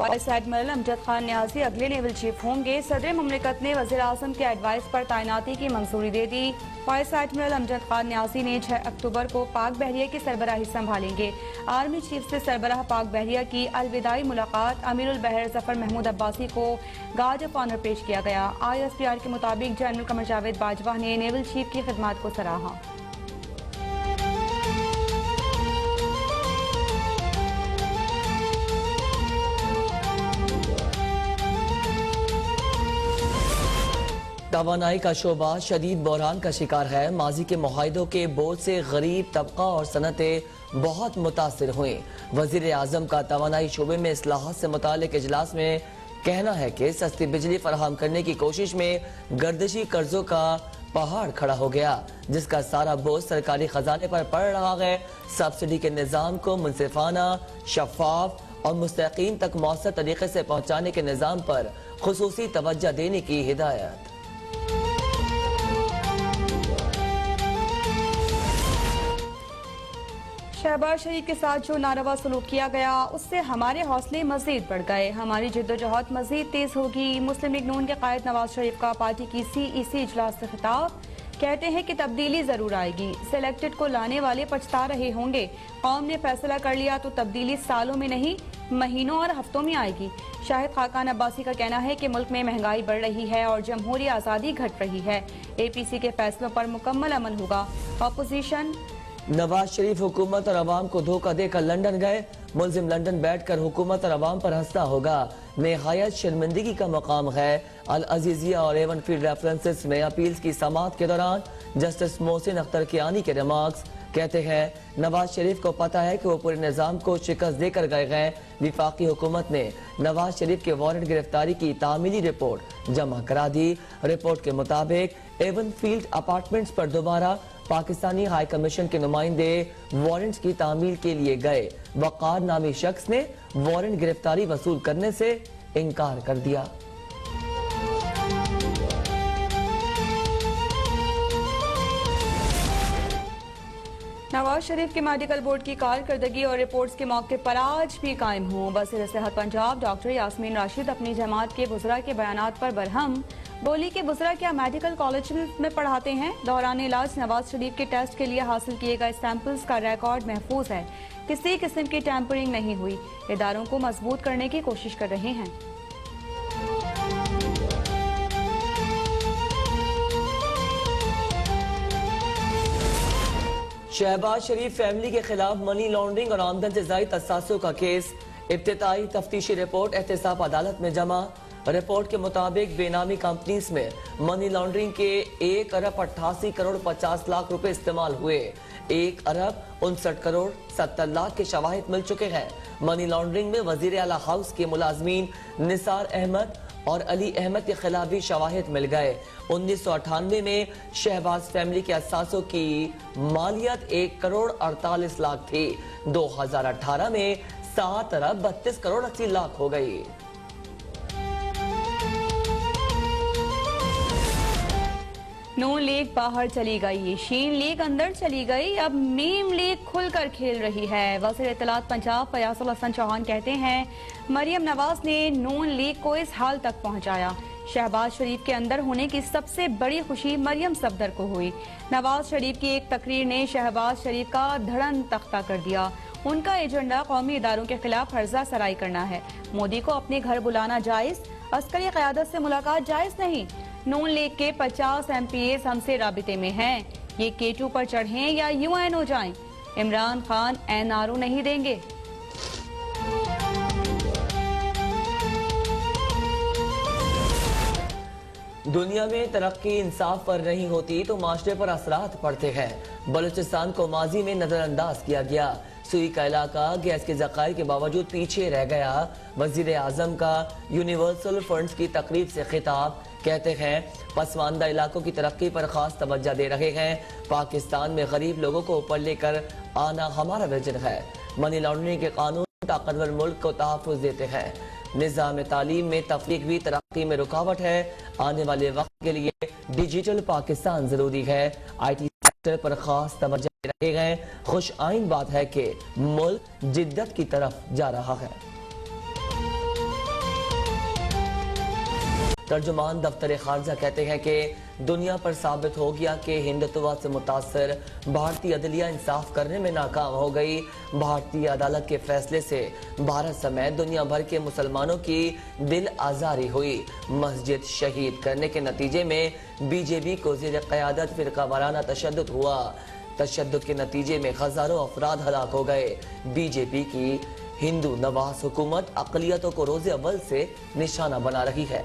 Vice admiral Amjad Khan Niazi अगले naval chief होंगे। सदर मुमलिकत ने वज़ीर आज़म के एडवाइस पर तैनाती की मंजूरी दे दी। वाइस एडमिरल अमजद खान न्याजी ने 6 अक्टूबर को पाक बहरिया की सरबराही संभालेंगे। आर्मी चीफ से सरबराह पाक बहरिया की अलविदाई मुलाकात अमीरुल बहर जफर महमूद अब्बासी को गार्ड ऑफ ऑनर पेश किया गया। ISPR के मुताबिक जनरल कमर जावेद बाजवा ने नेवल चीफ की खिदमत को सराहा। तवानाई का शोबा शदीद बहरान का शिकार है। माजी के मुआहिदों के बोझ से गरीब तबका और सनतें बहुत मुतासिर हुई। वजीर आजम का तवानाई शोबे में इस्लाहात से मुतालिक इजलास में कहना है कि सस्ती बिजली फराहम करने की कोशिश में गर्दिशी कर्जों का पहाड़ खड़ा हो गया, जिसका सारा बोझ सरकारी खजाने पर पड़ रहा है। सब्सिडी के निज़ाम को मुनसिफाना, शफाफ और मुस्तकीम तक मौसर तरीके से पहुँचाने के निज़ाम पर खुसूसी तवज्जो देने की हिदायत। शहबाज शरीफ के साथ जो नारवा सलूक किया गया, उससे हमारे हौसले मजीद बढ़ गए। हमारी जिद्दोजहद मजीद तेज होगी। मुस्लिम लीग नून के कायद नवाज शरीफ का पार्टी की CEC इजलास से खिताब। कहते हैं कि तब्दीली जरूर आएगी। सिलेक्टेड को लाने वाले पछता रहे होंगे। कौम ने फैसला कर लिया तो तब्दीली सालों में नहीं, महीनों और हफ्तों में आएगी। शाहिद खाकान अब्बासी का कहना है कि मुल्क में महंगाई बढ़ रही है और जमहूरी आज़ादी घट रही है। APC के फैसलों पर मुकम्मल अमल होगा। अपोजिशन नवाज शरीफ हुकूमत और अवाम को धोखा देकर लंदन गए। मुल्जिम लंदन बैठकर हुकूमत और अवाम पर हंसता होगा। निहायत शर्मिंदगी का मकाम है। अल अजीजिया और एवन फील्ड रेफरेंसेस में अपील्स की समाअत के दौरान जस्टिस मोहसिन अख्तर कियानी के रिमार्क्स कहते हैं, नवाज शरीफ को पता है कि वो पूरे निज़ाम को शिकस्त देकर गए हैं। विफाकी हुकूमत ने नवाज शरीफ के वारंट गिरफ्तारी की तामीली रिपोर्ट जमा करा दी। रिपोर्ट के मुताबिक एवन फील्ड अपार्टमेंट्स पर दोबारा पाकिस्तानी हाई कमीशन के नुमाइंदे वारंट्स की तामील के लिए गए। वकार नामी शख्स ने वारंट गिरफ्तारी वसूल करने से इनकार कर दिया। नवाज शरीफ के मेडिकल बोर्ड की कारकर्दगी और रिपोर्ट्स के मौके पर आज भी कायम हूँ। वज़ीर सेहत पंजाब डॉक्टर यास्मीन राशिद अपनी जमात के बुज़रा के बयानात पर बरहम बोली कि बुज़रा क्या मेडिकल कॉलेज में पढ़ाते हैं। दौरान इलाज नवाज शरीफ के टेस्ट के लिए हासिल किए गए सैंपल्स का रिकॉर्ड महफूज है। किसी किस्म की टैंपरिंग नहीं हुई। इदारों को मजबूत करने की कोशिश कर रहे हैं। शहबाज शरीफ फैमिली के खिलाफ मनी लॉन्ड्रिंग और आमदन से ज़ायद असासों का केस। इब्तिदाई तफ्तीशी रिपोर्ट एहतसाब अदालत में जमा। रिपोर्ट के मुताबिक बेनामी कंपनीज में मनी लॉन्ड्रिंग के 1 अरब 88 करोड़ 50 लाख रुपए इस्तेमाल हुए। 1 अरब 59 करोड़ 70 लाख के शवाहिद मिल चुके हैं। मनी लॉन्ड्रिंग में वजीर आला हाउस के मुलाजमीन निसार अहमद और अली अहमद के खिलाफ भी शवाहिद मिल गए। 1998 में शहबाज फैमिली के असासों की मालियत 1 करोड़ 48 लाख थी। 2018 में 7 अरब 32 करोड़ 80 लाख हो गई। नून लीग बाहर चली गई, शीन लीग अंदर चली गई, अब मीम लीग खुलकर खेल रही है। वज़ीर इत्तलात पंजाब फयाजुल हसन चौहान कहते हैं, मरियम नवाज ने नून लीग को इस हाल तक पहुंचाया। शहबाज शरीफ के अंदर होने की सबसे बड़ी खुशी मरियम सफदर को हुई। नवाज शरीफ की एक तकरीर ने शहबाज शरीफ का धड़न तख्ता कर दिया। उनका एजेंडा कौमी इदारों के खिलाफ हर्जा सराई करना है। मोदी को अपने घर बुलाना जायज, अस्करी क़यादत से मुलाकात जायज नहीं। नून लीग के 50 MPs हमसे राबिते में हैं। ये K2 पर चढ़ें या UN हो जाएं, इमरान खान NRO नहीं देंगे। दुनिया में तरक्की इंसाफ पर नहीं होती तो माशरे पर असरात पड़ते हैं। बलूचिस्तान को माजी में नजरअंदाज किया गया। सुई का इलाका गैस के ज़खायर के बावजूद पीछे रह गया। वजीर आजम का यूनिवर्सल फंड्स की तकरीब से खिताब। कहते हैं, पसमानदा इलाकों की तरक्की पर खास तवज्जो दे रहे हैं। पाकिस्तान में गरीब लोगों को ऊपर लेकर आना हमारा विजन है। मनी लॉन्ड्रिंग के कानून ताकतवर मुल्क को तहफ़्फ़ुज़ देते हैं। निज़ाम तालीम में तफरीक भी तरक्की में रुकावट है। आने वाले वक्त के लिए डिजिटल पाकिस्तान जरूरी है। IT सेक्टर पर खास तवज्जो दे रहे हैं। खुश आइन बात है कि मुल्क जिद्दत की तरफ जा रहा है। तर्जुमान दफ्तर खारजा कहते हैं कि दुनिया पर साबित हो गया कि हिंदुत्व से मुतासर भारतीय अदलिया इंसाफ करने में नाकाम हो गई। भारतीय अदालत के फैसले से भारत समेत दुनिया भर के मुसलमानों की दिल आजारी हुई। मस्जिद शहीद करने के नतीजे में बीजेपी को ज़ेर क़यादत फ़िरका वाराना तशद्दुद हुआ। तशद्दुद के नतीजे में हज़ारों अफराद हलाक हो गए। बीजेपी की हिंदू नवाज हुकूमत अक़लियतों को रोज़े अव्वल से निशाना बना रही है।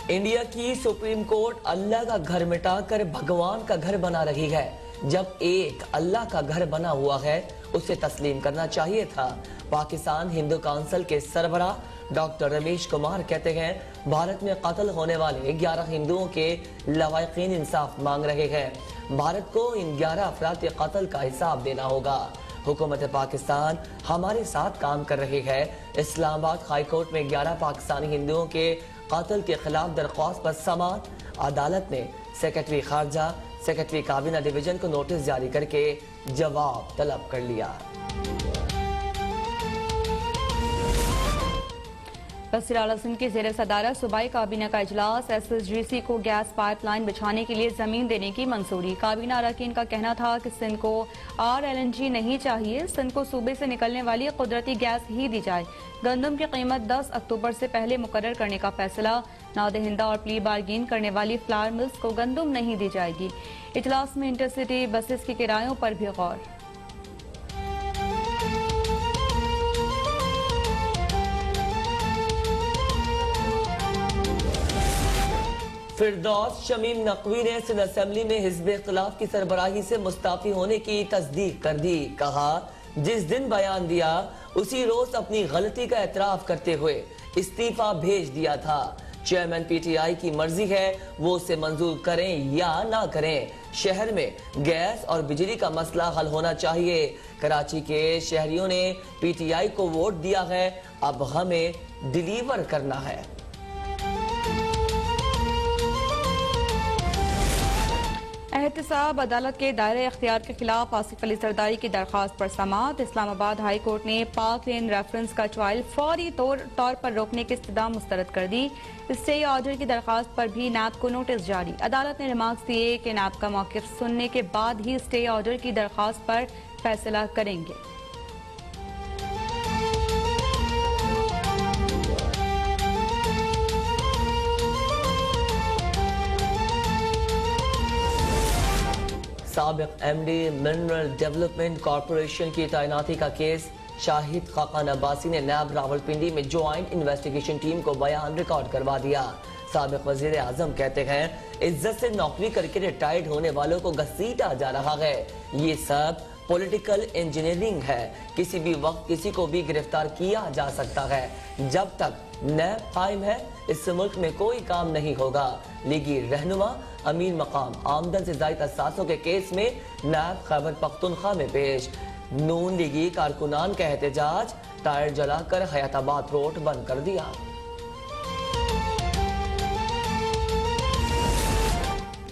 इंडिया की सुप्रीम कोर्ट अल्लाह का घर मिटाकर भगवान का घर बना रही है। जब एक अल्लाह का घर बना हुआ है उसे तस्लीम करना चाहिए था। पाकिस्तान हिंदू काउंसिल के सरबराह डॉक्टर रमेश कुमार कहते हैं भारत में कत्ल होने वाले 11 हिंदुओं के लवाहिकीन इंसाफ मांग रहे हैं। भारत को इन 11 अफराद के कत्ल का हिसाब देना होगा। हुकूमत पाकिस्तान हमारे साथ काम कर रही है। इस्लामाबाद हाई कोर्ट में 11 पाकिस्तानी हिंदुओं के कत्ल के खिलाफ दरख्वास्त पर समाअत। अदालत ने सेक्रेटरी खारजा सेक्रेटरी काबीना डिवीजन को नोटिस जारी करके जवाब तलब कर लिया। वज़ीर आला सिंध की ज़ेर सदारत सूबाई काबीना का इजलास। SSGC को गैस पाइपलाइन बिछाने के लिए जमीन देने की मंजूरी। काबीना अरकान का कहना था कि सिंध को RLNG नहीं चाहिए, सिंध को सूबे से निकलने वाली कुदरती गैस ही दी जाए। गंदम की कीमत 10 अक्टूबर से पहले मुकर्रर करने का फैसला। नादहिंदा और प्ली बार्गेन करने वाली फ्लावर मिल्स को गंदम नहीं दी जाएगी। इजलास में इंटरसिटी बसेस के किरायों पर भी गौर। फिरदौस शमीम नकवी ने सिंध असेंबली में हिज़्ब इख्तिलाफ की सरबराही से मुस्ताफी होने की तस्दीक कर दी। कहा जिस दिन बयान दिया उसी रोज अपनी गलती का एतराफ करते हुए इस्तीफा भेज दिया था। चेयरमैन PTI की मर्जी है, वो उसे मंजूर करें या ना करें। शहर में गैस और बिजली का मसला हल होना चाहिए। कराची के शहरियों ने PTI को वोट दिया है, अब हमें डिलीवर करना है। एहतसाब अदालत के दायरे इख्तियार के खिलाफ आसिफ अली सरदारी की दरख्वास्त पर समाअत। इस्लामाबाद हाई कोर्ट ने पाक लेन रेफरेंस का ट्रायल फौरी तौर पर रोकने की इस्तदा मुस्तरद कर दी। स्टे ऑर्डर की दरख्वास्त पर भी नैब को नोटिस जारी। अदालत ने रिमार्क्स दिए कि नैब का मौक़िफ़ सुनने के बाद ही स्टे ऑर्डर की दरख्वास्त पर फैसला करेंगे। साबिक MD मिनरल डेवलपमेंट कॉरपोरेशन की तैनाती का केस। शाहिद खाकान अब्बासी ने नैब रावलपिंडी में ज्वाइंट इन्वेस्टिगेशन टीम को बयान रिकॉर्ड करवा दिया। साबिक वजीर आजम कहते हैं इज्जत से नौकरी करके रिटायर्ड होने वालों को घसीटा जा रहा है। ये सब पॉलिटिकल इंजीनियरिंग है। किसी भी वक्त किसी को भी गिरफ्तार किया जा सकता है। जब तक नैब कायम है इस मुल्क में कोई काम नहीं होगा। लीगी रहनुमा अमीर मकाम आमदन से जायद असासों के केस में नैब खैबर पख्तूनख्वा में पेश। नून लीगी कारकुनान का एहतजाज, टायर जलाकर हयाताबाद रोड बंद कर दिया।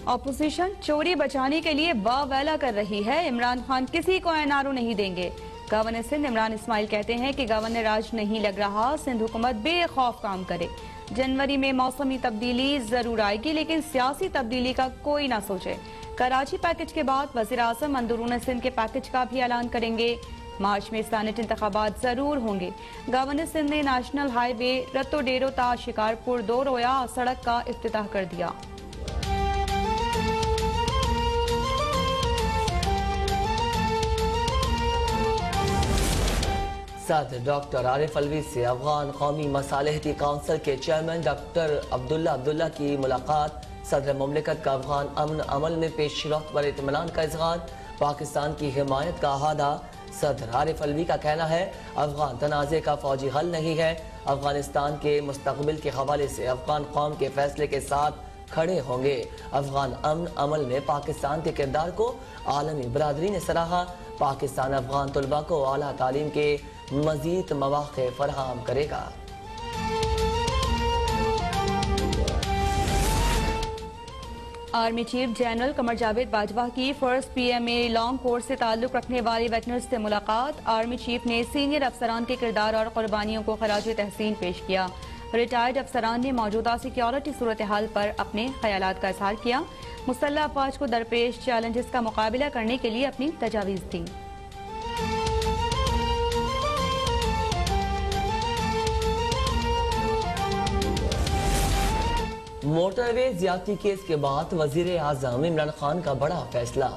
ऑपोजिशन चोरी बचाने के लिए वावेला कर रही है। इमरान खान किसी को NRO नहीं देंगे। गवर्नर सिंध इमरान इस्माइल कहते हैं कि गवर्नर राज नहीं लग रहा, सिंध हुकूमत बेखौफ काम करे। जनवरी में मौसमी तब्दीली जरूर आएगी लेकिन सियासी तब्दीली का कोई ना सोचे। कराची पैकेज के बाद वज़ीर आज़म अंदरून सिंध के पैकेज का भी ऐलान करेंगे। मार्च में सेनेट इंतखाबात जरूर होंगे। गवर्नर सिंध ने नेशनल हाईवे रत्तो डेरो ता शिकारपुर 2 रोया सड़क का इफ्तिताह कर दिया। सदर डॉक्टर आरिफ अलवी से अफगान कौमी मसालहती काउंसिल के चेयरमैन डॉक्टर अब्दुल्ला की मुलाकात। सदर मुमलिकत का अफगान अमन अमल में पेशरफ्त पर इत्मीनान का इजहार। पाकिस्तान की हिमायत का अहादा। सदर आरिफ अलवी का कहना है अफगान तनाज़े का फौजी हल नहीं है। अफगानिस्तान के मुस्तकबिल के हवाले से अफगान कौम के फैसले के साथ खड़े होंगे। अफगान अमन अमल में पाकिस्तान के किरदार को आलमी बरादरी ने सराहा। पाकिस्तान अफगान तलबा को आला तालीम के मजीद मौक़े फराहम करेगा। Army chief general Qamar Javed Bajwa की फर्स्ट PMA लॉन्ग कोर्स से ताल्लुक रखने वाली वेटनर्स से मुलाकात। आर्मी चीफ ने सीनियर अफसरान के किरदार और कुर्बानियों को खराज तहसीन पेश किया। रिटायर्ड अफसरान ने मौजूदा सिक्योरिटी सूरत हाल पर अपने ख्यालात का इजहार किया। मुसल्लह अफवाज को दरपेश चैलेंजेस का मुकाबला करने के लिए अपनी तजावीज़ दी। मोटरवे ज्यादती केस के बाद वजीर आजम इमरान खान का बड़ा फैसला।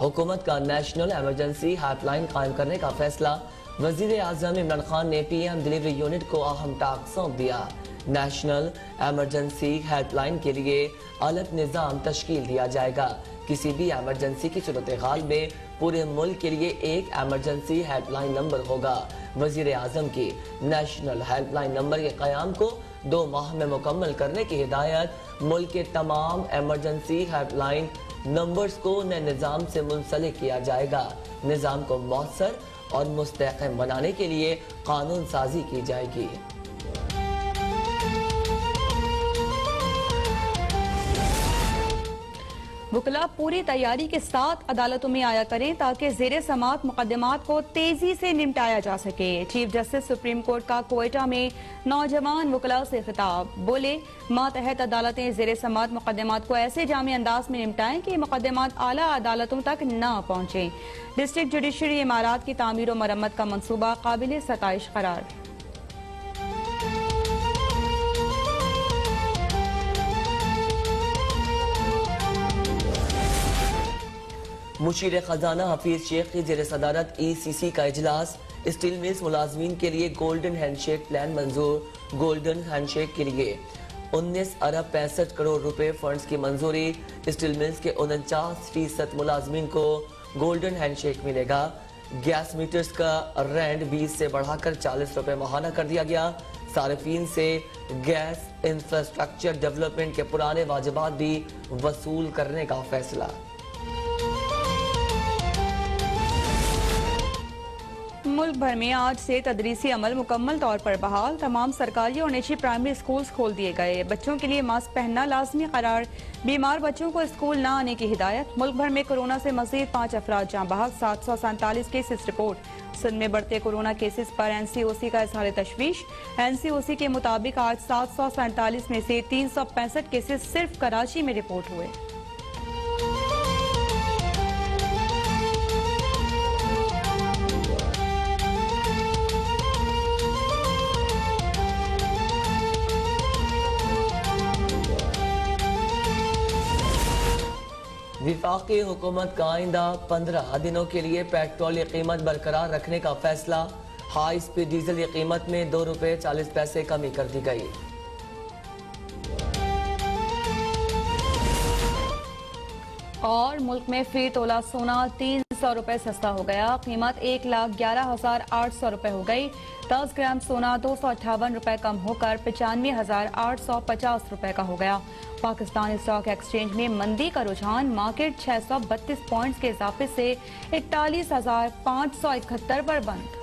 हुकूमत का नेशनल इमरजेंसी हेल्पलाइन कायम करने का फैसला। वजीर आजम इमरान खान ने PM डिलीवरी यूनिट को अहम टास्क सौंप दिया। नेशनल इमरजेंसी हेल्पलाइन के लिए अलग निज़ाम तश्कील दिया जाएगा। किसी भी इमरजेंसी की सूरत हाल में पूरे मुल्क के लिए एक इमरजेंसी हेल्पलाइन नंबर होगा। वजीर आजम की नेशनल हेल्पलाइन नंबर के क़याम को 2 माह में मुकम्मल करने की हिदायत। मुल्क के तमाम इमरजेंसी हेल्पलाइन नंबर्स को नए निज़ाम से मुंसलिक किया जाएगा। निज़ाम को मौसर और मुस्तहकम बनाने के लिए कानून साजी की जाएगी। वकला पूरी तैयारी के साथ अदालतों में आया करें ताकि ज़ेरे समात मुकदमात को तेजी से निपटाया जा सके। चीफ जस्टिस सुप्रीम कोर्ट का कोयटा में नौजवान वकला से खिताब। बोले, मातहत अदालतें ज़ेरे समात मुकदमात को ऐसे जामी अंदाज में निपटाएं कि मुकदमात आला अदालतों तक न पहुँचे। डिस्ट्रिक्ट जुडिशरी इमारात की तामीर व मरम्मत का मनसूबा काबिल सताइश करार। मुशीर खजाना हफीज शेख की जेर सदारत ECC का इजलास। स्टील मिल्स मुलाजमीन के लिए गोल्डन हैंडशेक प्लान मंजूर। गोल्डन हैंडशेक के लिए 19 अरब 65 करोड़ रुपए फंड्स की मंजूरी। स्टील मिल्स के 49% मुलाजमीन को गोल्डन हैंडशेक मिलेगा। गैस मीटर्स का रेंट 20 से बढ़ाकर 40 रुपए माहाना कर दिया गया। सार्फिन से गैस इंफ्रास्ट्रक्चर डेवलपमेंट के पुराने वाजिबात भी वसूल करने का फैसला। मुल्क भर में आज से तदरीसी अमल मुकम्मल तौर पर बहाल। तमाम सरकारी और निजी प्राइमरी स्कूल्स खोल दिए गए। बच्चों के लिए मास्क पहनना लाजमी करार। बीमार बच्चों को स्कूल न आने की हिदायत। मुल्क भर में कोरोना से मजीद 5 अफराद जाँ बहक। 747 केसेस रिपोर्ट। सिंध में बढ़ते कोरोना केसेस पर NCOC का इजहार तशवीश। NCOC के मुताबिक आज 747 में से 365 केसेस सिर्फ कराची में रिपोर्ट हुए। विफाकी हुकूमत का आइंदा 15 दिनों के लिए पेट्रोल की कीमत बरकरार रखने का फैसला। हाई स्पीड डीजल की कीमत में 2 रुपए 40 पैसे कमी कर दी गई। और मुल्क में फी तोला सोना 300 रुपए सस्ता हो गया। कीमत 1,11,800 रुपए हो गई। 10 ग्राम सोना 258 रुपए कम होकर 95,850 रुपए का हो गया। पाकिस्तान स्टॉक एक्सचेंज में मंदी का रुझान। मार्केट 632 पॉइंट्स के इजाफे से 41,571 पर बंद।